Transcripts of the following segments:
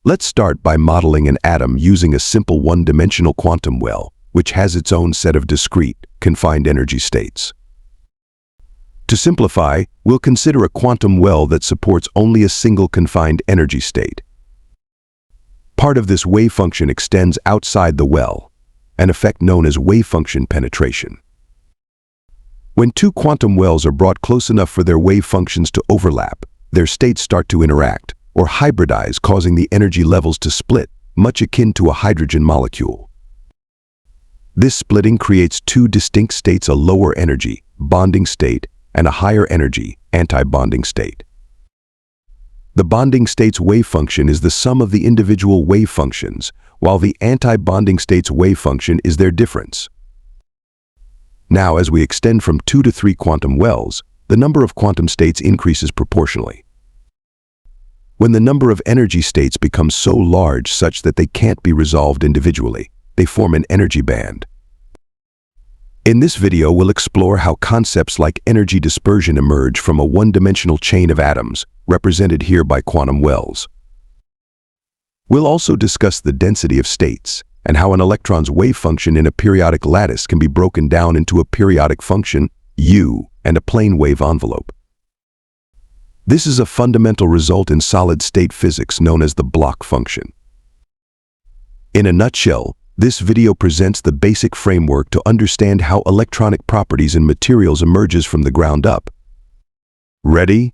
Let's start by modeling an atom using a simple one-dimensional quantum well, which has its own set of discrete, confined energy states. To simplify, we'll consider a quantum well that supports only a single confined energy state. Part of this wave function extends outside the well, an effect known as wave function penetration. When two quantum wells are brought close enough for their wave functions to overlap, their states start to interact, or hybridize, causing the energy levels to split, much akin to a hydrogen molecule. This splitting creates two distinct states: a lower energy, bonding state, and a higher energy, anti-bonding state. The bonding state's wave function is the sum of the individual wave functions, while the anti-bonding state's wave function is their difference. Now, as we extend from 2 to 3 quantum wells, the number of quantum states increases proportionally. When the number of energy states becomes so large such that they can't be resolved individually, they form an energy band. In this video, we'll explore how concepts like energy dispersion emerge from a one-dimensional chain of atoms, represented here by quantum wells. We'll also discuss the density of states and how an electron's wave function in a periodic lattice can be broken down into a periodic function, U, and a plane wave envelope. This is a fundamental result in solid-state physics known as the Bloch function. In a nutshell, this video presents the basic framework to understand how electronic properties in materials emerges from the ground up. Ready?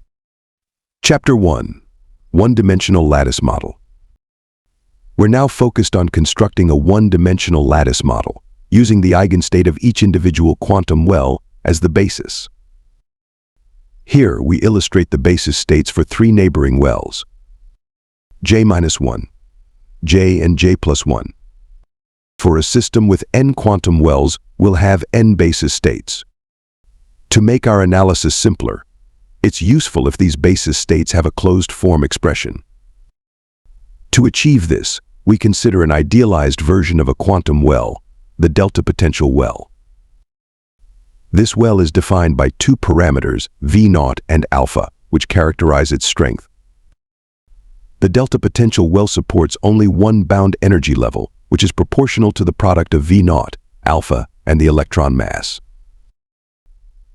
Chapter 1. One-dimensional lattice model. We're now focused on constructing a one-dimensional lattice model, using the eigenstate of each individual quantum well as the basis. Here, we illustrate the basis states for 3 neighboring wells: J-1, J and J+1. For a system with n quantum wells, we'll have n basis states. To make our analysis simpler, it's useful if these basis states have a closed form expression. To achieve this, we consider an idealized version of a quantum well, the delta potential well. This well is defined by 2 parameters, V0 and alpha, which characterize its strength. The delta potential well supports only one bound energy level, which is proportional to the product of V0, alpha, and the electron mass.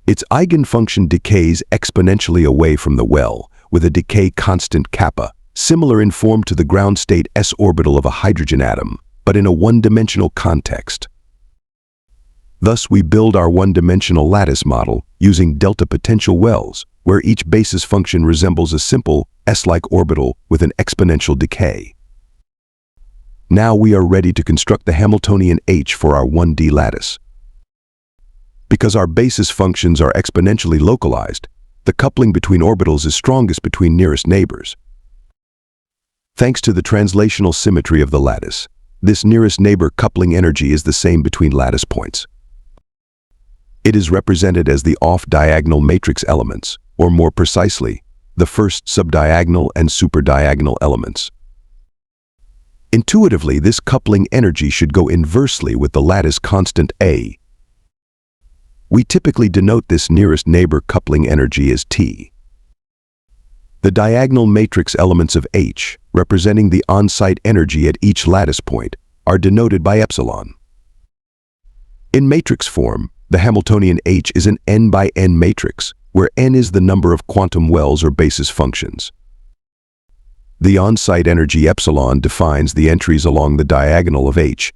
Its eigenfunction decays exponentially away from the well, with a decay constant kappa, similar in form to the ground state s orbital of a hydrogen atom, but in a one-dimensional context. Thus, we build our one-dimensional lattice model using delta potential wells, where each basis function resembles a simple s-like orbital with an exponential decay. Now we are ready to construct the Hamiltonian H for our 1D lattice. Because our basis functions are exponentially localized, the coupling between orbitals is strongest between nearest neighbors. Thanks to the translational symmetry of the lattice, this nearest neighbor coupling energy is the same between lattice points. It is represented as the off-diagonal matrix elements, or more precisely, the first subdiagonal and superdiagonal elements. Intuitively, this coupling energy should go inversely with the lattice constant A. We typically denote this nearest neighbor coupling energy as T. The diagonal matrix elements of H, representing the on-site energy at each lattice point, are denoted by epsilon. In matrix form, the Hamiltonian H is an n by n matrix, where n is the number of quantum wells or basis functions. The on-site energy epsilon defines the entries along the diagonal of H,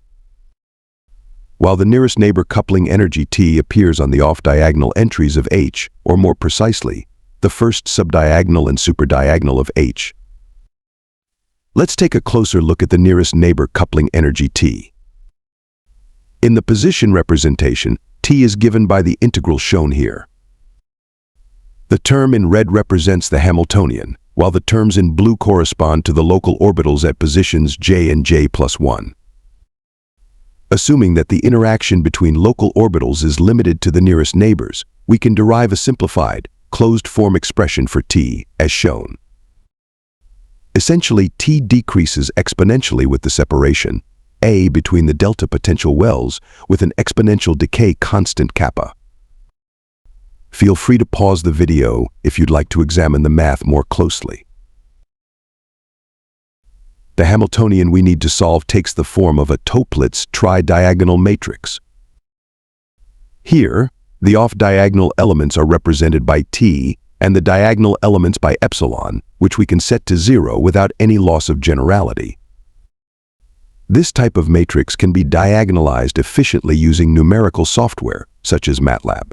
while the nearest neighbor coupling energy T appears on the off-diagonal entries of H, or more precisely, the first subdiagonal and superdiagonal of H. Let's take a closer look at the nearest neighbor coupling energy T. In the position representation, T is given by the integral shown here. The term in red represents the Hamiltonian, while the terms in blue correspond to the local orbitals at positions J and J+1. Assuming that the interaction between local orbitals is limited to the nearest neighbors, we can derive a simplified, closed-form expression for T, as shown. Essentially, T decreases exponentially with the separation, A, between the delta potential wells, with an exponential decay constant kappa. Feel free to pause the video if you'd like to examine the math more closely. the Hamiltonian we need to solve takes the form of a Toeplitz tridiagonal matrix. Here, the off-diagonal elements are represented by T and the diagonal elements by epsilon, which we can set to 0 without any loss of generality. This type of matrix can be diagonalized efficiently using numerical software, such as MATLAB.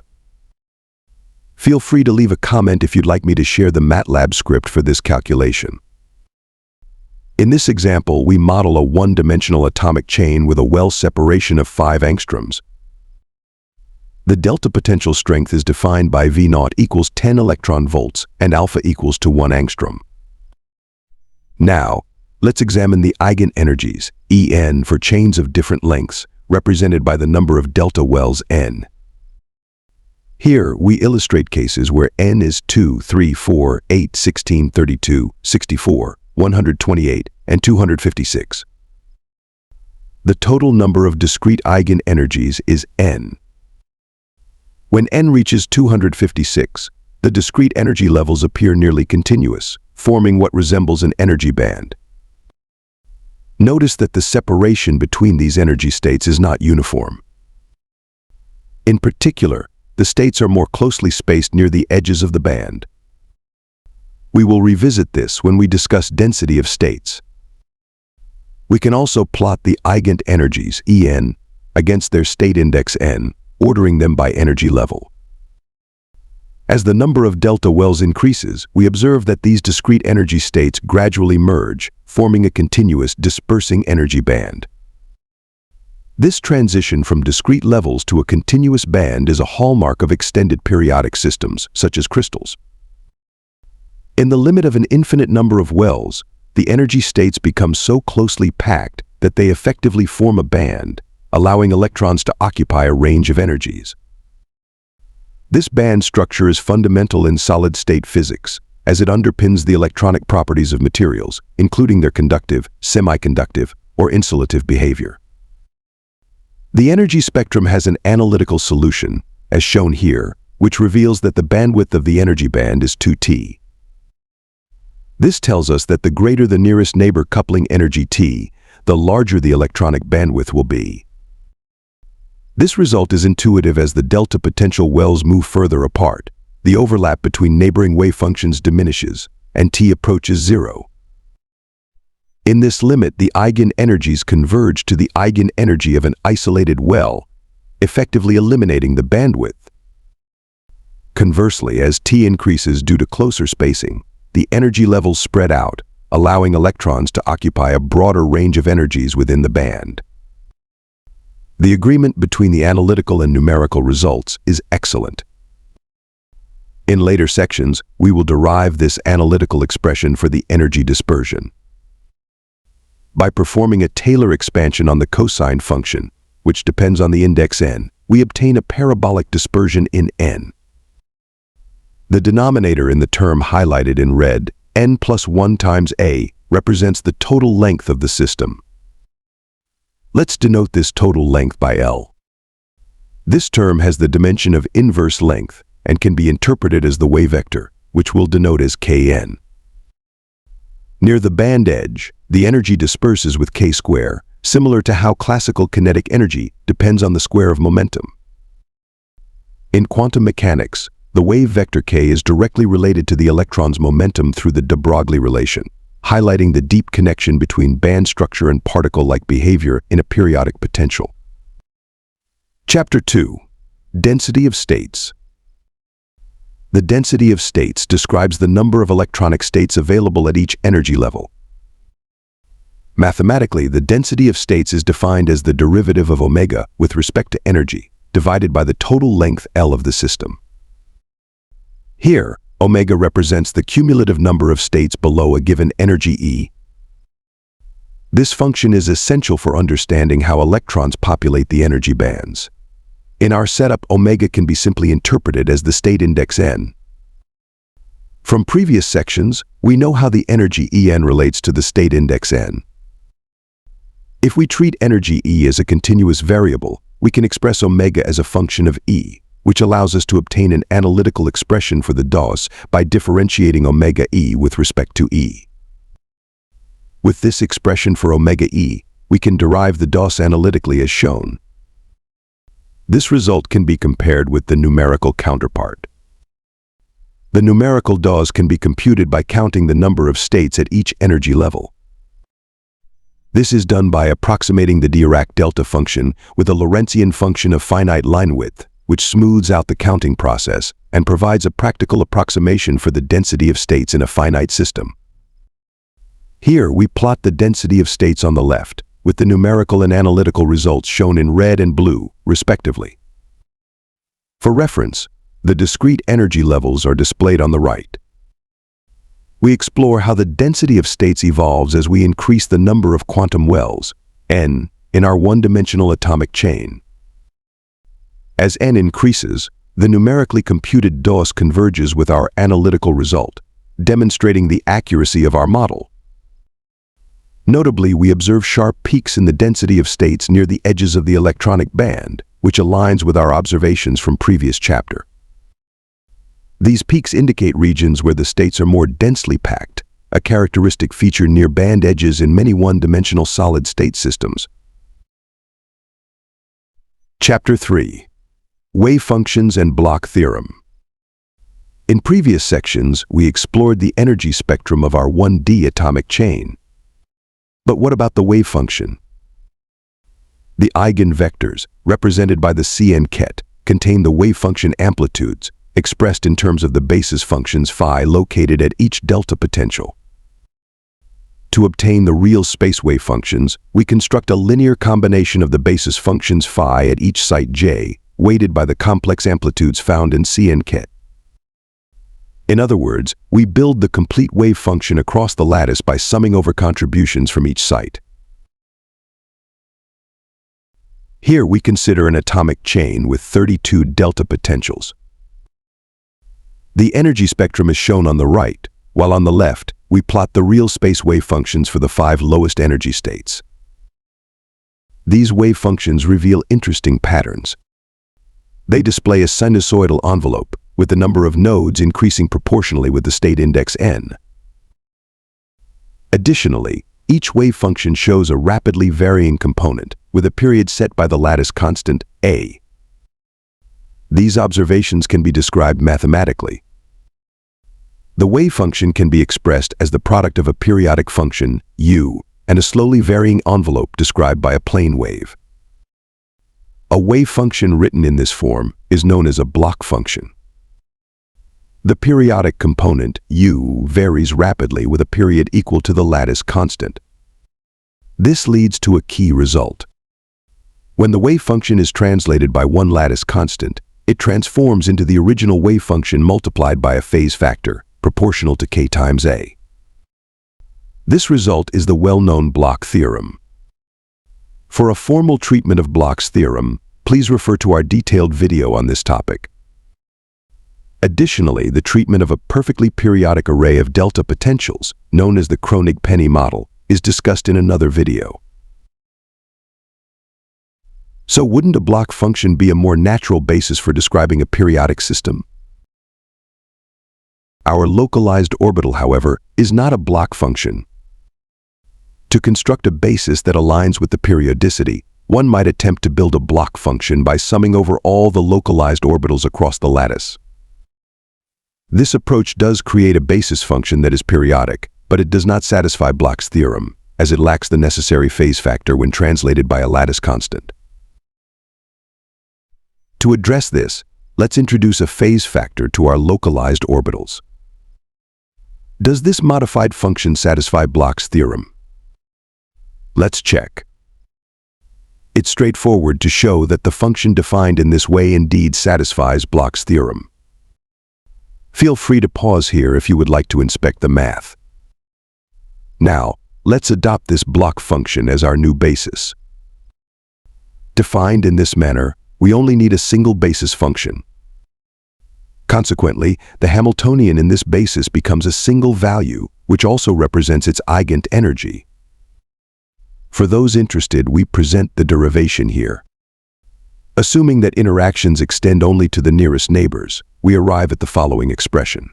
Feel free to leave a comment if you'd like me to share the MATLAB script for this calculation. In this example, we model a one-dimensional atomic chain with a well separation of 5 angstroms. The delta potential strength is defined by V0 equals 10 electron volts and alpha equals to 1 angstrom. Now, let's examine the eigenenergies, En, for chains of different lengths, represented by the number of delta wells n. Here, we illustrate cases where n is 2, 3, 4, 8, 16, 32, 64, 128, and 256. The total number of discrete eigenenergies is n. When n reaches 256, the discrete energy levels appear nearly continuous, forming what resembles an energy band. Notice that the separation between these energy states is not uniform. In particular, the states are more closely spaced near the edges of the band. We will revisit this when we discuss density of states. We can also plot the eigenenergies, En, against their state index n, ordering them by energy level. As the number of delta wells increases, we observe that these discrete energy states gradually merge, forming a continuous dispersing energy band. This transition from discrete levels to a continuous band is a hallmark of extended periodic systems, such as crystals. In the limit of an infinite number of wells, the energy states become so closely packed that they effectively form a band, allowing electrons to occupy a range of energies. This band structure is fundamental in solid-state physics, as it underpins the electronic properties of materials, including their conductive, semiconductive, or insulative behavior. The energy spectrum has an analytical solution, as shown here, which reveals that the bandwidth of the energy band is 2T. This tells us that the greater the nearest neighbor coupling energy T, the larger the electronic bandwidth will be. This result is intuitive as the delta potential wells move further apart. The overlap between neighboring wavefunctions diminishes, and T approaches 0. In this limit, the eigenenergies converge to the eigenenergy of an isolated well, effectively eliminating the bandwidth. Conversely, as T increases due to closer spacing, the energy levels spread out, allowing electrons to occupy a broader range of energies within the band. The agreement between the analytical and numerical results is excellent. In later sections, we will derive this analytical expression for the energy dispersion. By performing a Taylor expansion on the cosine function, which depends on the index n, we obtain a parabolic dispersion in n. The denominator in the term highlighted in red, n plus 1 times a, represents the total length of the system. Let's denote this total length by L. This term has the dimension of inverse length and can be interpreted as the wave vector, which we'll denote as Kn. Near the band edge, the energy disperses with k square, similar to how classical kinetic energy depends on the square of momentum. In quantum mechanics, the wave vector k is directly related to the electron's momentum through the de Broglie relation, highlighting the deep connection between band structure and particle-like behavior in a periodic potential. Chapter 2. Density of states. The density of states describes the number of electronic states available at each energy level. Mathematically, the density of states is defined as the derivative of omega with respect to energy, divided by the total length L of the system. Here, omega represents the cumulative number of states below a given energy E. This function is essential for understanding how electrons populate the energy bands. In our setup, omega can be simply interpreted as the state index n. From previous sections, we know how the energy En relates to the state index n. If we treat energy E as a continuous variable, we can express omega as a function of E, which allows us to obtain an analytical expression for the dose by differentiating omega E with respect to E. With this expression for omega E, we can derive the DOS analytically as shown. This result can be compared with the numerical counterpart. The numerical DOS can be computed by counting the number of states at each energy level. This is done by approximating the Dirac delta function with a Lorentzian function of finite line width, which smooths out the counting process and provides a practical approximation for the density of states in a finite system. Here we plot the density of states on the left, with the numerical and analytical results shown in red and blue, respectively. For reference, the discrete energy levels are displayed on the right. We explore how the density of states evolves as we increase the number of quantum wells, n, in our one-dimensional atomic chain. As n increases, the numerically computed DOS converges with our analytical result, demonstrating the accuracy of our model. Notably, we observe sharp peaks in the density of states near the edges of the electronic band, which aligns with our observations from previous chapter. These peaks indicate regions where the states are more densely packed, a characteristic feature near band edges in many one-dimensional solid-state systems. Chapter 3. Wavefunctions and Bloch theorem. In previous sections, we explored the energy spectrum of our 1D atomic chain. But what about the wave function? The eigenvectors, represented by the Cn ket, contain the wave function amplitudes, expressed in terms of the basis functions phi located at each delta potential. To obtain the real space wave functions, we construct a linear combination of the basis functions phi at each site j, weighted by the complex amplitudes found in Cn ket. In other words, we build the complete wave function across the lattice by summing over contributions from each site. Here we consider an atomic chain with 32 delta potentials. The energy spectrum is shown on the right, while on the left, we plot the real space wave functions for the 5 lowest energy states. These wave functions reveal interesting patterns. They display a sinusoidal envelope, with the number of nodes increasing proportionally with the state index n. Additionally, each wave function shows a rapidly varying component, with a period set by the lattice constant, a. These observations can be described mathematically. The wave function can be expressed as the product of a periodic function, u, and a slowly varying envelope described by a plane wave. A wave function written in this form is known as a Bloch function. The periodic component, u, varies rapidly with a period equal to the lattice constant. This leads to a key result. When the wave function is translated by one lattice constant, it transforms into the original wave function multiplied by a phase factor, proportional to k times a. This result is the well-known Bloch theorem. For a formal treatment of Bloch's theorem, please refer to our detailed video on this topic. Additionally, the treatment of a perfectly periodic array of delta potentials, known as the Kronig-Penney model, is discussed in another video. So wouldn't a Bloch function be a more natural basis for describing a periodic system? Our localized orbital, however, is not a Bloch function. To construct a basis that aligns with the periodicity, one might attempt to build a Bloch function by summing over all the localized orbitals across the lattice. This approach does create a basis function that is periodic, but it does not satisfy Bloch's theorem, as it lacks the necessary phase factor when translated by a lattice constant. To address this, let's introduce a phase factor to our localized orbitals. Does this modified function satisfy Bloch's theorem? Let's check. It's straightforward to show that the function defined in this way indeed satisfies Bloch's theorem. Feel free to pause here if you would like to inspect the math. Now, let's adopt this Bloch function as our new basis. Defined in this manner, we only need a single basis function. Consequently, the Hamiltonian in this basis becomes a single value, which also represents its eigent energy. For those interested, we present the derivation here. Assuming that interactions extend only to the nearest neighbors, we arrive at the following expression.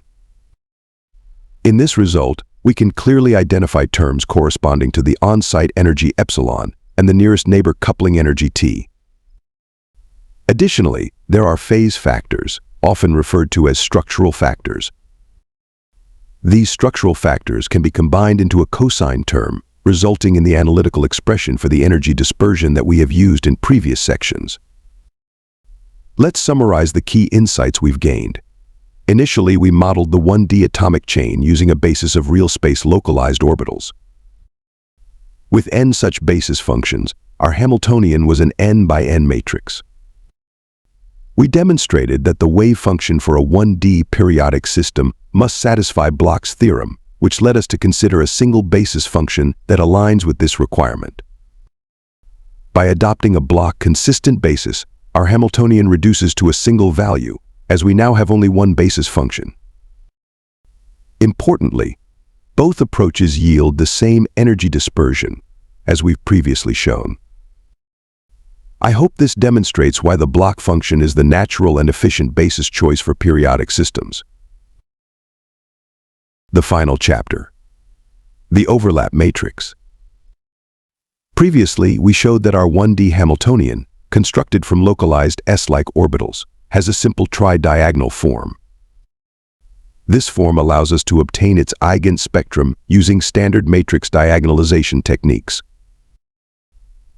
In this result, we can clearly identify terms corresponding to the on-site energy epsilon and the nearest neighbor coupling energy T. Additionally, there are phase factors, often referred to as structural factors. These structural factors can be combined into a cosine term, resulting in the analytical expression for the energy dispersion that we have used in previous sections. Let's summarize the key insights we've gained. Initially, we modeled the 1D atomic chain using a basis of real space localized orbitals. With n such basis functions, our Hamiltonian was an n by n matrix. We demonstrated that the wave function for a 1D periodic system must satisfy Bloch's theorem, which led us to consider a single basis function that aligns with this requirement. By adopting a Bloch consistent basis, our Hamiltonian reduces to a single value, as we now have only one basis function. Importantly, both approaches yield the same energy dispersion, as we've previously shown. I hope this demonstrates why the Bloch function is the natural and efficient basis choice for periodic systems. The final chapter. The overlap matrix. Previously, we showed that our 1D Hamiltonian, constructed from localized S-like orbitals, has a simple tridiagonal form. This form allows us to obtain its eigenspectrum using standard matrix diagonalization techniques.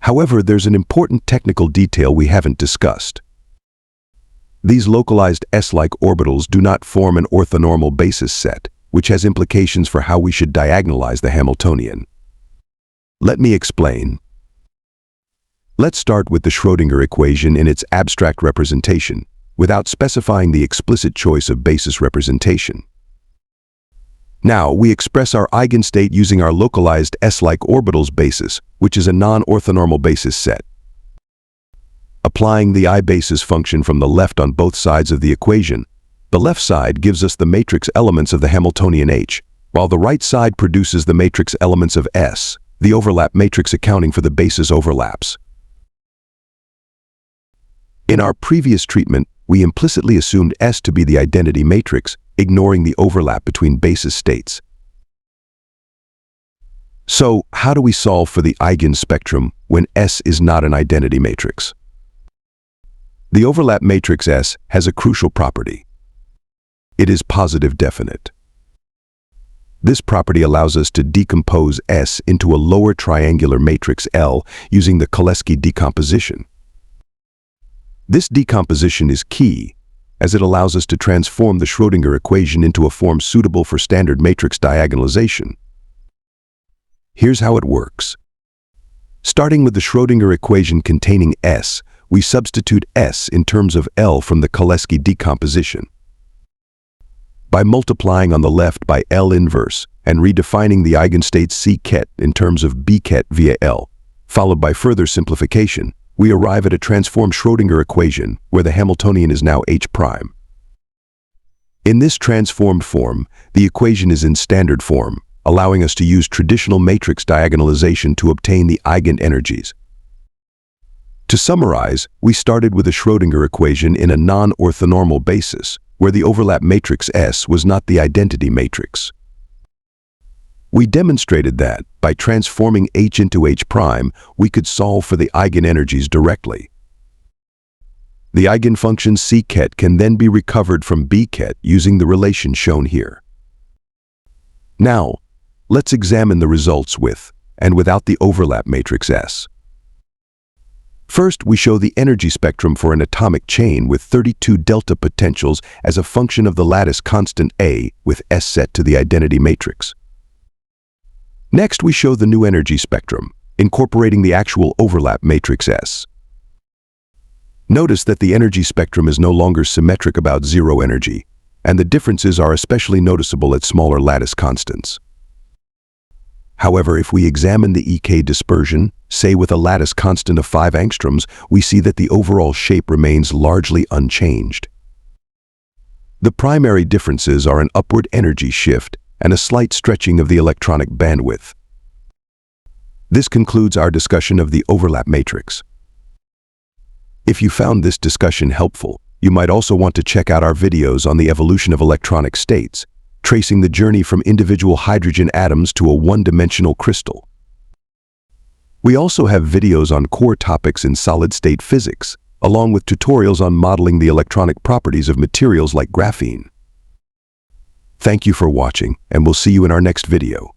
However, there's an important technical detail we haven't discussed. These localized S-like orbitals do not form an orthonormal basis set, which has implications for how we should diagonalize the Hamiltonian. Let me explain. Let's start with the Schrödinger equation in its abstract representation, without specifying the explicit choice of basis representation. Now, we express our eigenstate using our localized S-like orbitals basis, which is a non-orthonormal basis set. Applying the I basis function from the left on both sides of the equation, the left side gives us the matrix elements of the Hamiltonian H, while the right side produces the matrix elements of S, the overlap matrix accounting for the basis overlaps. In our previous treatment, we implicitly assumed S to be the identity matrix, ignoring the overlap between basis states. So, how do we solve for the eigenspectrum when S is not an identity matrix? The overlap matrix S has a crucial property. It is positive definite. This property allows us to decompose S into a lower triangular matrix L using the Cholesky decomposition. This decomposition is key, as it allows us to transform the Schrödinger equation into a form suitable for standard matrix diagonalization. Here's how it works. Starting with the Schrödinger equation containing S, we substitute S in terms of L from the Cholesky decomposition. By multiplying on the left by L inverse and redefining the eigenstate C ket in terms of B ket via L, followed by further simplification, we arrive at a transformed Schrödinger equation where the Hamiltonian is now H prime. In this transformed form, the equation is in standard form, allowing us to use traditional matrix diagonalization to obtain the eigenenergies. To summarize, we started with a Schrödinger equation in a non-orthonormal basis, where the overlap matrix S was not the identity matrix. We demonstrated that, by transforming H into H prime, we could solve for the eigenenergies directly. The eigenfunction C ket can then be recovered from B ket using the relation shown here. Now, let's examine the results with and without the overlap matrix S. First, we show the energy spectrum for an atomic chain with 32 delta potentials as a function of the lattice constant A with S set to the identity matrix. Next, we show the new energy spectrum, incorporating the actual overlap matrix S. Notice that the energy spectrum is no longer symmetric about zero energy, and the differences are especially noticeable at smaller lattice constants. However, if we examine the EK dispersion, say with a lattice constant of 5 angstroms, we see that the overall shape remains largely unchanged. The primary differences are an upward energy shift and a slight stretching of the electronic bandwidth. This concludes our discussion of the overlap matrix. If you found this discussion helpful, you might also want to check out our videos on the evolution of electronic states, tracing the journey from individual hydrogen atoms to a one-dimensional crystal. We also have videos on core topics in solid-state physics, along with tutorials on modeling the electronic properties of materials like graphene. Thank you for watching, and we'll see you in our next video.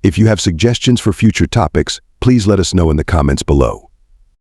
If you have suggestions for future topics, please let us know in the comments below.